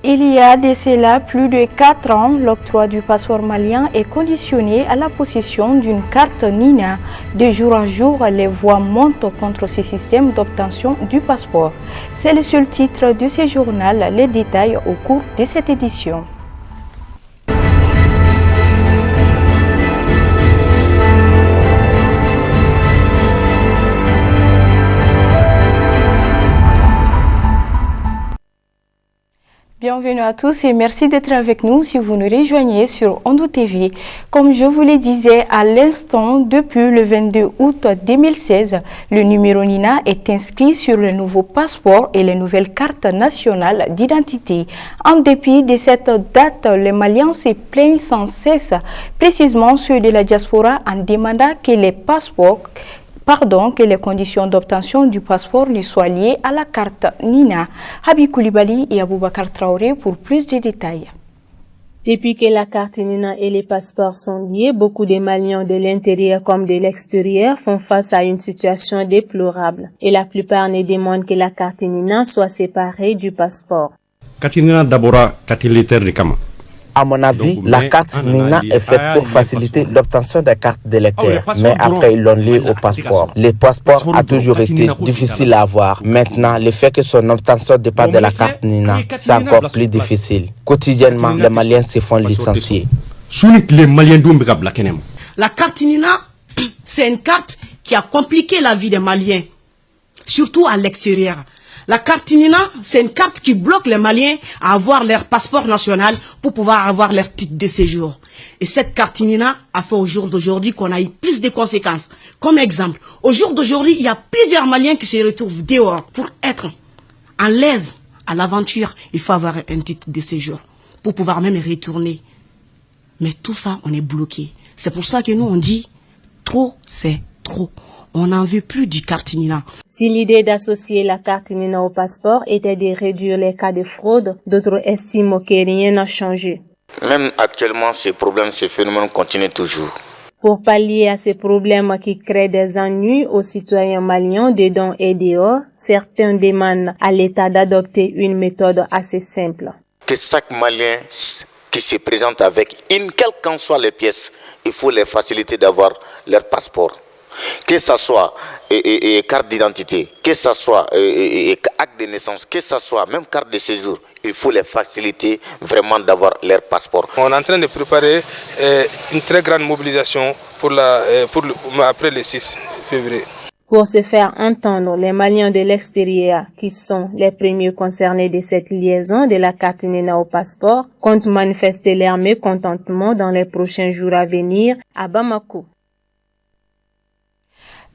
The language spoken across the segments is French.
Il y a de cela plus de 4 ans, l'octroi du passeport malien est conditionné à la possession d'une carte NINA. De jour en jour, les voix montent contre ce système d'obtention du passeport. C'est le seul titre de ce journal, les détails au cours de cette édition. Bienvenue à tous et merci d'être avec nous si vous nous rejoignez sur Ondo TV. Comme je vous le disais à l'instant, depuis le 22 août 2016, le numéro NINA est inscrit sur le nouveau passeport et les nouvelles cartes nationales d'identité. En dépit de cette date, les Maliens se plaignent sans cesse, précisément ceux de la diaspora, en demandant que les conditions d'obtention du passeport lui soient liées à la carte NINA. Habi Koulibaly et Aboubakar Traoré pour plus de détails. Depuis que la carte NINA et les passeports sont liés, beaucoup de Maliens de l'intérieur comme de l'extérieur font face à une situation déplorable. Et la plupart ne demandent que la carte NINA soit séparée du passeport. À mon avis, la carte NINA est faite pour faciliter l'obtention des cartes d'électeurs. Mais après, ils l'ont liée au passeport. Le passeport a toujours été difficile à avoir. Maintenant, le fait que son obtention dépend de la carte NINA, c'est encore plus difficile. Quotidiennement, les Maliens se font licencier. La carte NINA, c'est une carte qui a compliqué la vie des Maliens, surtout à l'extérieur. La carte NINA, c'est une carte qui bloque les Maliens à avoir leur passeport national pour pouvoir avoir leur titre de séjour. Et cette carte NINA a fait au jour d'aujourd'hui qu'on a eu plus de conséquences. Comme exemple, au jour d'aujourd'hui, il y a plusieurs Maliens qui se retrouvent dehors. Pour être en l'aise à l'aventure, il faut avoir un titre de séjour pour pouvoir même retourner. Mais tout ça, on est bloqué. C'est pour ça que nous, on dit, trop, c'est trop. On n'en veut plus du carte NINA. Si l'idée d'associer la carte NINA au passeport était de réduire les cas de fraude, d'autres estiment que rien n'a changé. Même actuellement, ce phénomène continue toujours. Pour pallier à ces problèmes qui créent des ennuis aux citoyens maliens dedans et dehors, certains demandent à l'État d'adopter une méthode assez simple. Que chaque Malien qui se présente avec quelles qu'en soient les pièces, il faut les faciliter d'avoir leur passeport. Que ce soit carte d'identité, que ce soit acte de naissance, que ce soit même carte de séjour, il faut les faciliter vraiment d'avoir leur passeport. On est en train de préparer une très grande mobilisation après le 6 février. Pour se faire entendre, les Maliens de l'extérieur, qui sont les premiers concernés de cette liaison de la carte NINA au passeport, comptent manifester leur mécontentement dans les prochains jours à venir à Bamako.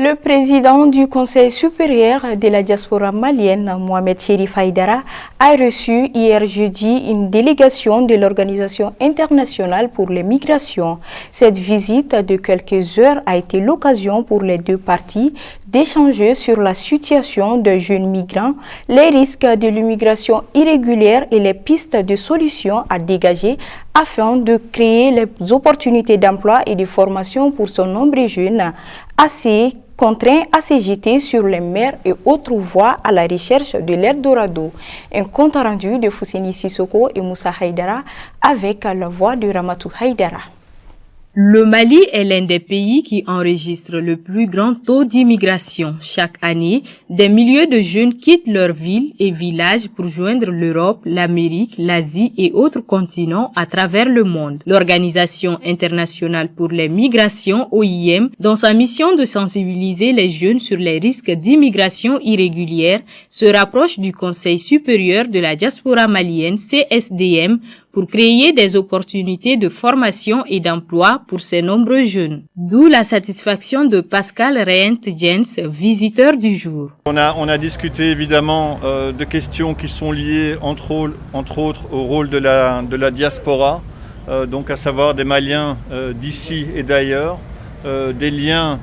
Le président du Conseil supérieur de la diaspora malienne, Mohamed Chérif Haïdara, a reçu hier jeudi une délégation de l'Organisation internationale pour les migrations. Cette visite de quelques heures a été l'occasion pour les deux parties d'échanger sur la situation des jeunes migrants, les risques de l'immigration irrégulière et les pistes de solutions à dégager afin de créer les opportunités d'emploi et de formation pour son nombreux jeunes assez contraints à se jeter sur les mers et autres voies à la recherche de l'Eldorado. Un compte rendu de Fousseni Sissoko et Moussa Haïdara avec la voix de Ramatou Haïdara. Le Mali est l'un des pays qui enregistre le plus grand taux d'immigration. Chaque année, des milliers de jeunes quittent leurs villes et villages pour joindre l'Europe, l'Amérique, l'Asie et autres continents à travers le monde. L'Organisation internationale pour les migrations, OIM, dans sa mission de sensibiliser les jeunes sur les risques d'immigration irrégulière, se rapproche du Conseil supérieur de la diaspora malienne, CSDM, pour créer des opportunités de formation et d'emploi pour ces nombreux jeunes. D'où la satisfaction de Pascal Reynt-Jens, visiteur du jour. On a discuté évidemment de questions qui sont liées entre autres au rôle de la diaspora, donc à savoir des Maliens d'ici et d'ailleurs, des liens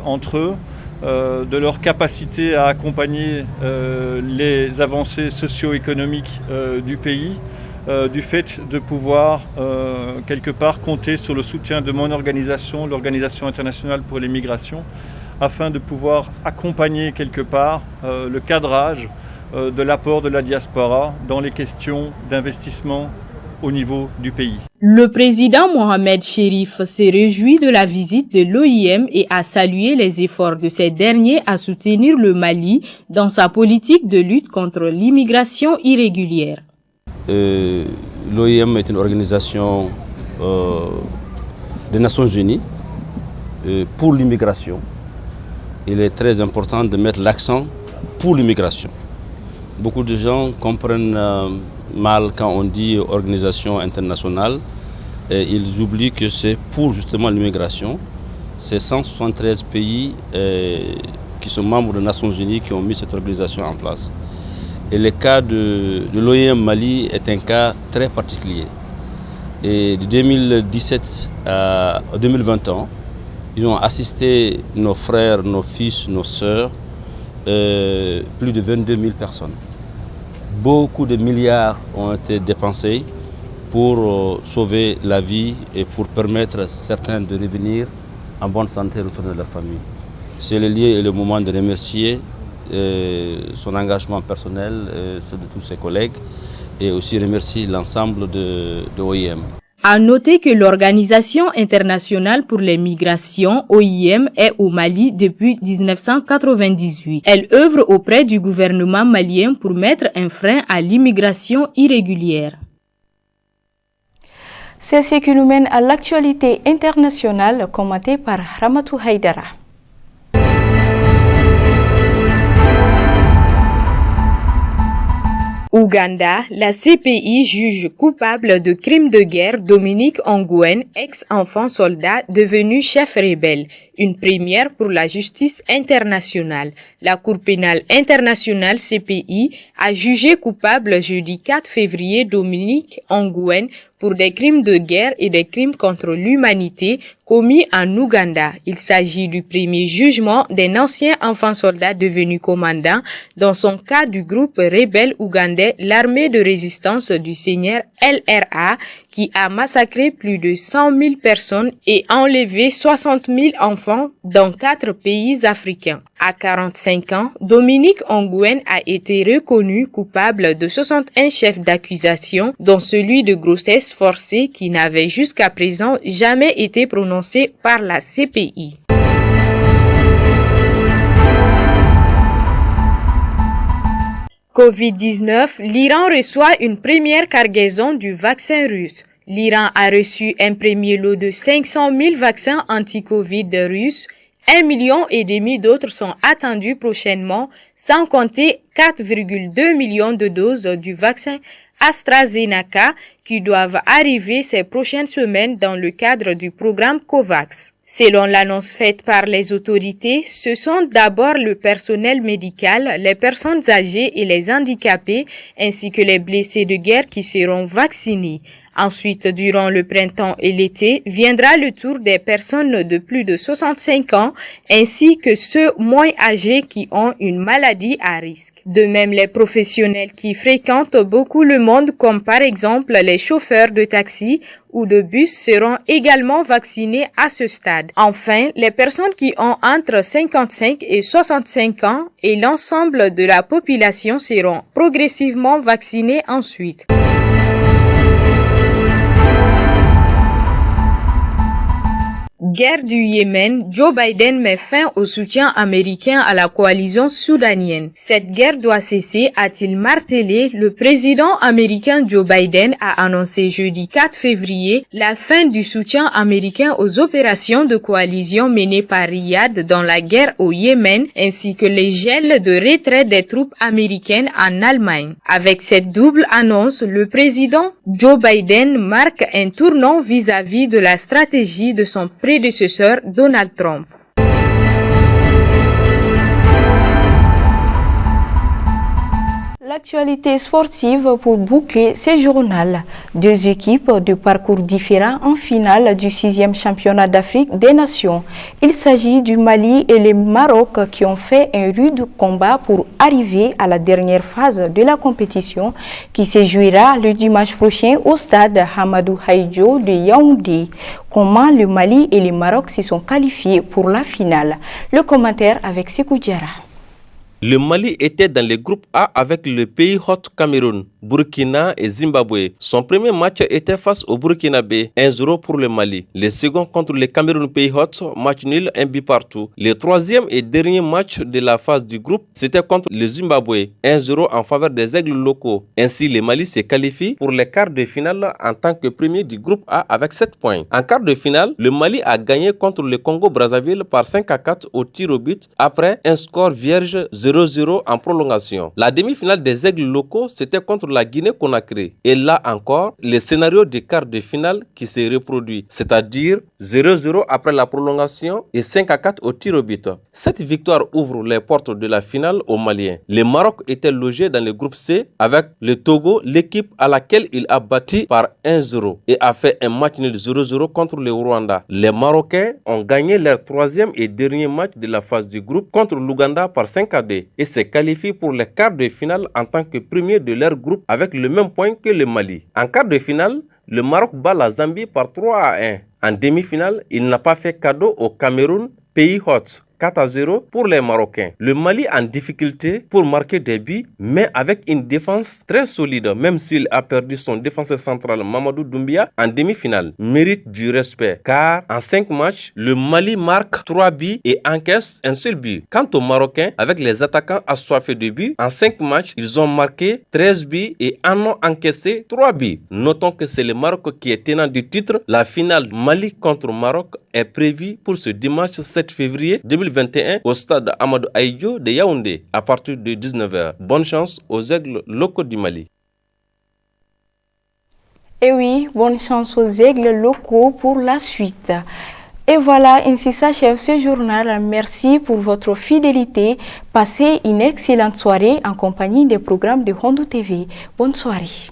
entre eux, de leur capacité à accompagner les avancées socio-économiques du pays, du fait de pouvoir quelque part compter sur le soutien de mon organisation, l'Organisation internationale pour les migrations, afin de pouvoir accompagner quelque part le cadrage de l'apport de la diaspora dans les questions d'investissement au niveau du pays. Le président Mohamed Chérif s'est réjoui de la visite de l'OIM et a salué les efforts de ces derniers à soutenir le Mali dans sa politique de lutte contre l'immigration irrégulière. L'OIM est une organisation des Nations Unies pour l'immigration. Il est très important de mettre l'accent pour l'immigration. Beaucoup de gens comprennent mal quand on dit organisation internationale. Et ils oublient que c'est pour justement l'immigration. C'est 173 pays qui sont membres des Nations Unies qui ont mis cette organisation en place. Et le cas de l'OIM Mali est un cas très particulier. Et de 2017 à 2021, ils ont assisté nos frères, nos fils, nos sœurs, plus de 22 000 personnes. Beaucoup de milliards ont été dépensés pour sauver la vie et pour permettre à certains de revenir en bonne santé et retourner à leur famille. C'est le lieu et le moment de remercier son engagement personnel, ceux de tous ses collègues, et aussi remercier l'ensemble de OIM. À noter que l'Organisation internationale pour les migrations, OIM, est au Mali depuis 1998. Elle œuvre auprès du gouvernement malien pour mettre un frein à l'immigration irrégulière. C'est ce qui nous mène à l'actualité internationale commentée par Ramatou Haïdara. Ouganda, la CPI juge coupable de crimes de guerre Dominique Ongwen, ex-enfant soldat devenu chef rebelle. Une première pour la justice internationale. La Cour pénale internationale CPI a jugé coupable jeudi 4 février Dominique Ongwen pour des crimes de guerre et des crimes contre l'humanité commis en Ouganda. Il s'agit du premier jugement d'un ancien enfant soldat devenu commandant dans son cas du groupe rebelle ougandais l'armée de résistance du Seigneur LRA qui a massacré plus de 100 000 personnes et enlevé 60 000 enfants dans 4 pays africains. À 45 ans, Dominique Ongwen a été reconnu coupable de 61 chefs d'accusation, dont celui de grossesse forcée qui n'avait jusqu'à présent jamais été prononcé par la CPI. Covid-19, l'Iran reçoit une première cargaison du vaccin russe. L'Iran a reçu un premier lot de 500 000 vaccins anti-Covid russes. 1,5 million d'autres sont attendus prochainement, sans compter 4,2 millions de doses du vaccin AstraZeneca qui doivent arriver ces prochaines semaines dans le cadre du programme COVAX. Selon l'annonce faite par les autorités, ce sont d'abord le personnel médical, les personnes âgées et les handicapés, ainsi que les blessés de guerre qui seront vaccinés. Ensuite, durant le printemps et l'été, viendra le tour des personnes de plus de 65 ans, ainsi que ceux moins âgés qui ont une maladie à risque. De même, les professionnels qui fréquentent beaucoup le monde, comme par exemple les chauffeurs de taxi ou de bus, seront également vaccinés à ce stade. Enfin, les personnes qui ont entre 55 et 65 ans et l'ensemble de la population seront progressivement vaccinés ensuite. Guerre du Yémen, Joe Biden met fin au soutien américain à la coalition soudanienne. Cette guerre doit cesser, a-t-il martelé. Le président américain Joe Biden a annoncé jeudi 4 février la fin du soutien américain aux opérations de coalition menées par Riyad dans la guerre au Yémen, ainsi que les gels de retrait des troupes américaines en Allemagne. Avec cette double annonce, le président Joe Biden marque un tournant vis-à-vis de la stratégie de son prédécesseur Donald Trump. L'actualité sportive pour boucler ce journal. 2 équipes de parcours différents en finale du 6e championnat d'Afrique des Nations. Il s'agit du Mali et le Maroc qui ont fait un rude combat pour arriver à la dernière phase de la compétition qui se jouera le dimanche prochain au stade Hamadou Haïdjo de Yaoundé. Comment le Mali et le Maroc s'y sont qualifiés pour la finale? Le commentaire avec Sekou Diarra. Le Mali était dans le groupe A avec le pays hôte Cameroun, Burkina et Zimbabwe. Son premier match était face au Burkinabé, 1-0 pour le Mali. Le second contre le Cameroun pays hôte, match nul, 1 but partout. Le troisième et dernier match de la phase du groupe, c'était contre le Zimbabwe, 1-0 en faveur des aigles locaux. Ainsi, le Mali se qualifie pour les quarts de finale en tant que premier du groupe A avec 7 points. En quart de finale, le Mali a gagné contre le Congo-Brazzaville par 5-4 au tir au but après un score vierge 0-0 en prolongation. La demi-finale des aigles locaux, c'était contre la Guinée-Conakry. Et là encore, le scénario des quarts de finale qui s'est reproduit, c'est-à-dire 0-0 après la prolongation et 5-4 au tir au but. Cette victoire ouvre les portes de la finale aux Maliens. Le Maroc était logé dans le groupe C avec le Togo, l'équipe à laquelle il a battu par 1-0 et a fait un match nul 0-0 contre le Rwanda. Les Marocains ont gagné leur troisième et dernier match de la phase du groupe contre l'Ouganda par 5-2 et se qualifient pour les quarts de finale en tant que premier de leur groupe avec le même point que le Mali. En quart de finale, le Maroc bat la Zambie par 3-1. En demi-finale, il n'a pas fait cadeau au Cameroun, pays hôte. 4-0 pour les Marocains. Le Mali en difficulté pour marquer des buts, mais avec une défense très solide, même s'il a perdu son défenseur central Mamadou Doumbia en demi-finale. Mérite du respect, car en 5 matchs, le Mali marque 3 buts et encaisse un seul but. Quant aux Marocains, avec les attaquants assoiffés de buts, en 5 matchs, ils ont marqué 13 buts et en ont encaissé 3 buts. Notons que c'est le Maroc qui est tenant du titre. La finale Mali contre Maroc est prévue pour ce dimanche 7 février 2021 au stade Amadou Ahidjo de Yaoundé à partir de 19h. Bonne chance aux aigles locaux du Mali. Et oui, bonne chance aux aigles locaux pour la suite. Et voilà, ainsi s'achève ce journal. Merci pour votre fidélité. Passez une excellente soirée en compagnie des programmes de Hondo TV. Bonne soirée.